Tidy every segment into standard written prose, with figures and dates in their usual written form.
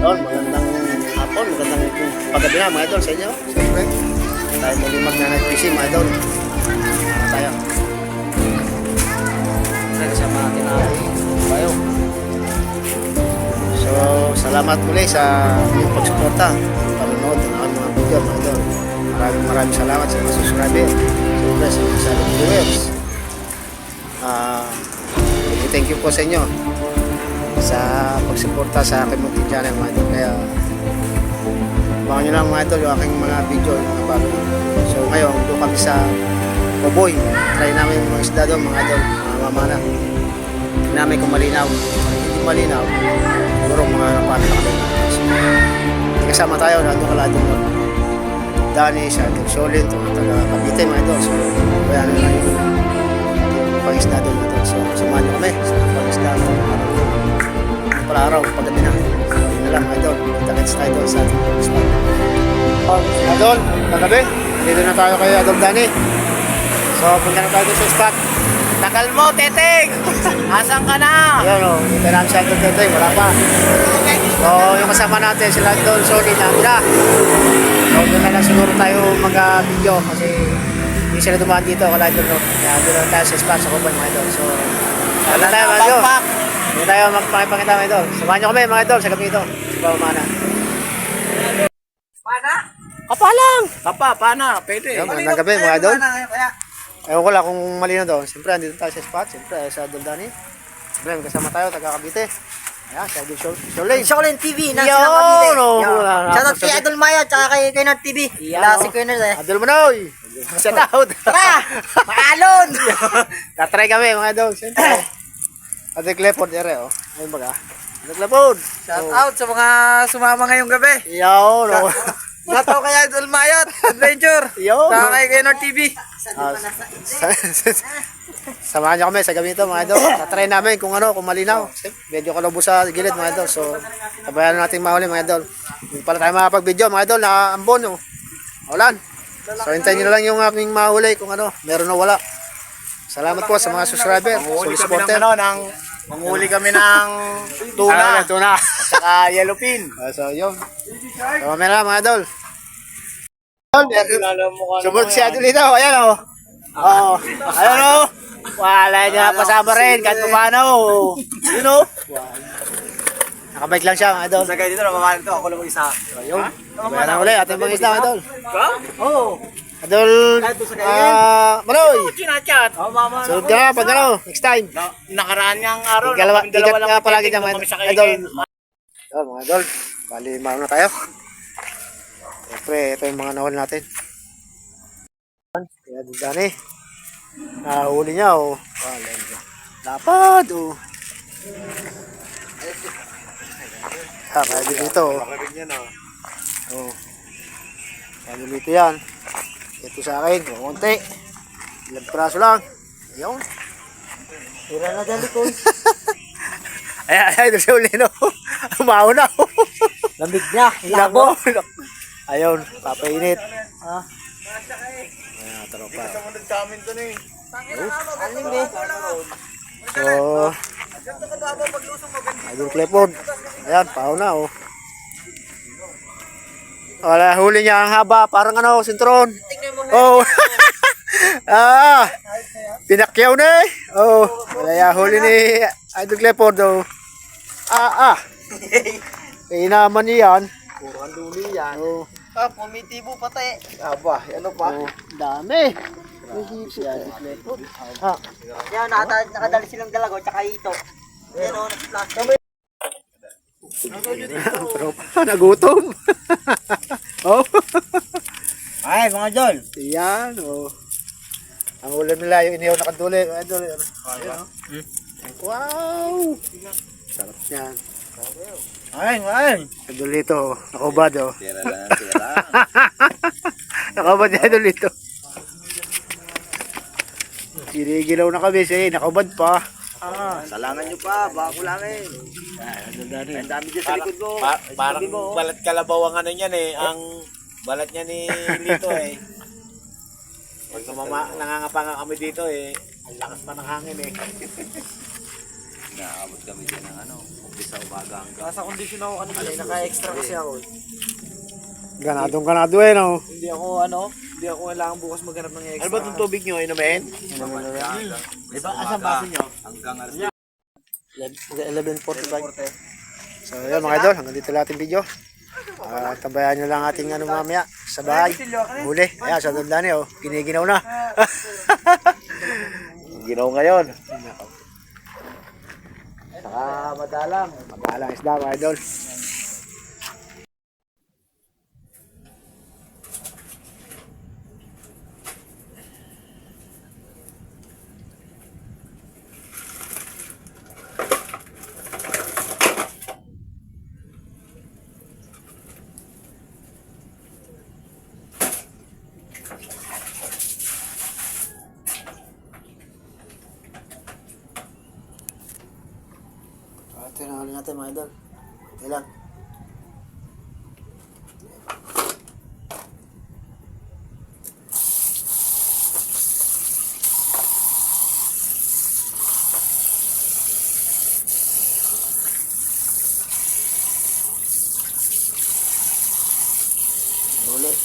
Yun, magandang hapon, magandang paggabi na mga idol sa inyo. Siyempre, tayo muli magnanag-PC mga idol. Tayo. Siyempre, kasama natin na tayo. So, salamat muli sa inyong pagsuporta, panonood ng mga video mga idol. Maraming salamat sa mga subscriber. Siyempre, sa mga viewers. Thank you po sa inyo sa pagsuporta sa aking munting channel mga idol. Kaya abangan nyo lang mga idol yung aking mga video, yung mga bago. So ngayon doon kami sa Oboy. Try namin yung mga isda doon mga idol, mga mamana. Hindi namin kung malinaw. Hindi malinaw, siguro mga napano na kami. So, kasama tayo na doon kalado doon. Dani, sa Solid, taga Cavite mga idol. So kaya na lang yung pang-isda doon mga idol. So samahan nyo kami sa pang-isda doon. Pala araw, pagdating na. Hindi na lang, idol. Kita-kits tayo doon sa ating spot. Idol, kagabi. Dito na tayo kay Idol Dani. So, punta na tayo doon sa spot. Tagal mo, Teteng! Asan ka na? Ayan o, hindi namin si Idol Teteng. Wala pa. So, yung kasama natin sila Idol Solid na muna. So, doon na lang siguro tayo mag-video kasi hindi sila dumaan dito. Kala Idol, no? Kaya doon na tayo sa spot sa Kuban, mga Idol. So, wala tayo, mga Idol. Hindi tayo magpakipakita mga idol. Samahan nyo kami mga idol sa gabi ito. Sa Pamana. Pana? Kapa lang! Kapa, pana, pwede. Magandang gabi mga idol. Ewan ko lang kung malino doon. Siyempre, andito tayo sa spot. Siyempre, sa Idol Dani. Siyempre, kasama tayo, taga Cavite. Ayan, sa Idol Solid. Shaolin TV, nasa Yo, Cavite. no, Shoutout kay Idol Maya, tsaka kay Kernard TV. Wala si Kernard eh. Idol Manoy! Shout out! Tara! Maalon! Tatry kami mga idol. Siyempre. Ate Clepod, ere, oh. Ayun baga. Ate Clepod. Shoutout sa mga sumama ngayong gabi. Yo, no. Shoutout kay Idol Maya, Adventure. Yo. Tsaka kay Kernard TV. Samahan nyo kami sa gabi ito mga idol. Tatry namin kung ano, kung malinaw. Medyo kalabo sa gilid mga idol. So, tabayan natin mahuli mga idol. Hindi pala tayo makapag-video mga idol na ambon. Oh. Ulan. So, hintayin nyo na lang yung aming mahuli kung ano, meron o wala. Salamat po sa mga subscriber. Manghuli So, kami ng ano, manghuli kami ng tuna. Tuna. At saka yellowfin. So, yun. So, meron mga idol. Subod si Idol ito. Ayan o. Oo. Ayan o. Wala niya pasama rin. Kahit pa paano. Yun o. Nakabike lang siya mga idol. Sa kayo dito, napapalan ito. Ako lang isa. Ayun. Kaya na uli. Ating mga isda mga idol. Oo. Idol. Manoy. Chinachat. Sunod ka na pag ano. Next time. Nakaraan niyang araw. Ikat nga palagi dyan mga idol. Idol mga idol. Bali mauna tayo. Siyempre ito yung mga nahuli natin. Kaya doon dyan eh. Nahuli niya o. Lapad o. Kaya dito o. Kaya dito yan. Ito sa akin, kumunti. Ilang praso lang. Ayun. Tira na dali ko. Ay, ito siya uli, no? Umaho na. Lamig na. Labo. Ayun, papainit. Ayan, tropa. So, Idol Clepod. Ayan, paho na, oh. Wala, huli niya ang haba, parang ano, sintron. Oh. Pinakyaw na eh. Oh, wala huli ni Idol Clepod, oh. Inaman niyan. Puro ang luli yan. Oh. Pumitibo pati. Aba, ano pa? Oh, dami. Yan, nakadali silang dalago, tsaka ito. Yan o, nag-plastic. Tropa, nagutom. Oh. Ay, mga Jol. Yan, oh. Ang ulam nila, yung inihaw na kaduli. Idol, oh. Wow! Sarap yan. Ay. Idol dito, nakubad, oh. Tira lang. Nakubad niya, idol dito. Sinigilaw na kami siya, nakubad pa. Salangan nyo pa, baka kulangin. Ang dami dyan sa likod mo. Parang balat kalabaw ang ano niyan eh, ang balat niya ni Lito eh. Pag nangangapanga kami dito eh, ang lakas pa ng hangin eh. Naabot kami dyan ng ano, Umpisa umaga hanggang. Nasa kondisyon ako kanina. Naka-extra kasi ako. Ganado eh, no? Hindi ako kailangan bukas maghanap ng extra. Ano ba itong tubig nyo? Inumin? Di ba? Asan baso nyo? Hanggang 11:45. So yun mga idol, hanggang dito lang ating video. Tabayan nyo lang ating mamaya sa bahay. Huli. Ayan, sa Dondani, oh. Giniginaw na. Ginaw ngayon. Saka madalang. Madalang isda mga idol. Ito na huli natin mga idol. Ito lang. Huli.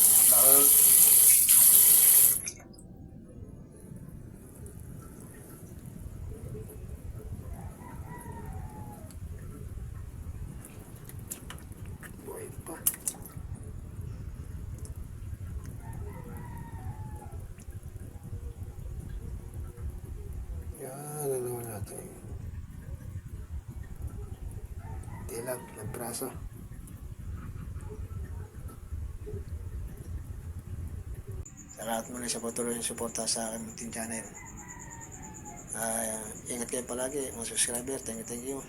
Buhay pa. Yan, ano naman natin. Tilag, nagbraso. Salamat muna sa patuloy ng suporta sa aking munting channel. Ingat kayo palagi, mga subscriber, thank you.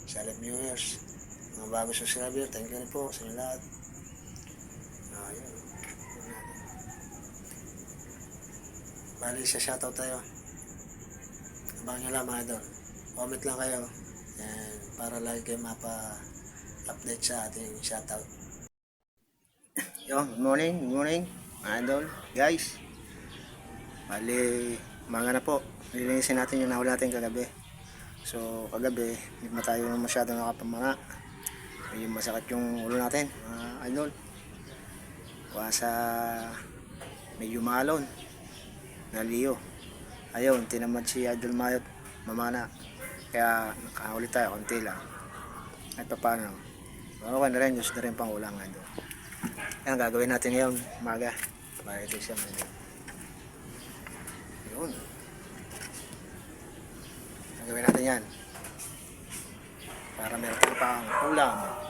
Silent viewers, mga bagong subscriber, thank you rin po sa inyo lahat. Ayun. Bali, sa shoutout tayo. Abangan nyo lang mga idol. Comment lang kayo. And para lagi kayo mapa-update sa ating shoutout. Good morning, mga idol, guys. Bali, mga na po. Nilinisin natin yung nahuli natin kagabi. So, kagabi, hindi na tayo masyado nakapamanga. Yung masakit yung ulo natin, mga idol. Kuha sa medyo malon na liyo. Ayun, tinamad si Idol Mayot mamana. Kaya nakahuli tayo, konti lang. At paano? Okay na rin, Diyos na rin pang ulang idol. Yan, gagawin natin ngayon, umaga. Bakit ito siya man. Yun. Gagawin natin yan. Para meron tayong pang ulam.